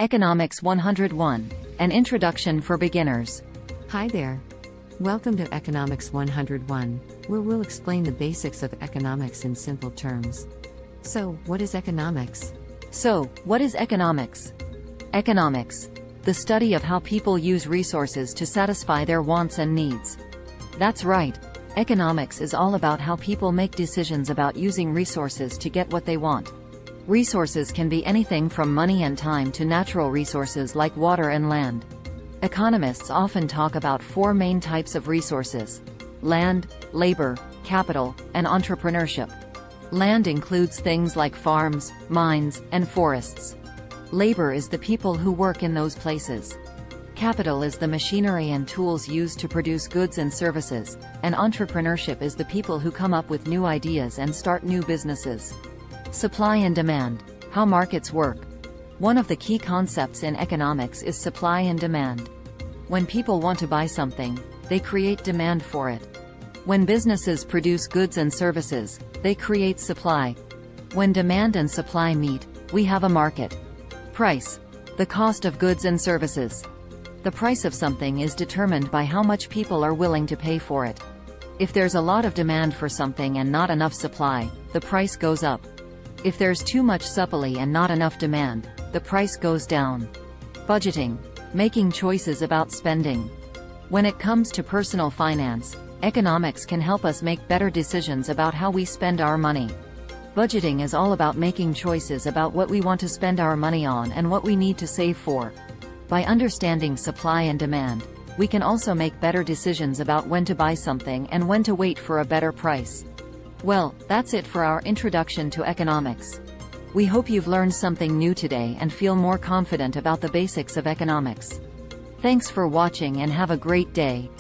Economics 101, an introduction for beginners. Hi there. Welcome to Economics 101, where we'll explain the basics of economics in simple terms. So, what is economics? So, what is economics? Economics, the study of how people use resources to satisfy their wants and needs. That's right. Economics is all about how people make decisions about using resources to get what they want. Resources can be anything from money and time to natural resources like water and land. Economists often talk about four main types of resources: land, labor, capital, and entrepreneurship. Land includes things like farms, mines, and forests. Labor is the people who work in those places. Capital is the machinery and tools used to produce goods and services, and entrepreneurship is the people who come up with new ideas and start new businesses. Supply and demand, how markets work. One of the key concepts in economics is supply and demand. When people want to buy something, they create demand for it. When businesses produce goods and services, they create supply. When demand and supply meet, we have a market. Price, the cost of goods and services. The price of something is determined by how much people are willing to pay for it. If there's a lot of demand for something and not enough supply, the price goes up. If there's too much supply and not enough demand, the price goes down. Budgeting, making choices about spending. When it comes to personal finance, economics can help us make better decisions about how we spend our money. Budgeting is all about making choices about what we want to spend our money on and what we need to save for. By understanding supply and demand, we can also make better decisions about when to buy something and when to wait for a better price. Well, that's it for our introduction to economics. We hope you've learned something new today and feel more confident about the basics of economics. Thanks for watching and have a great day.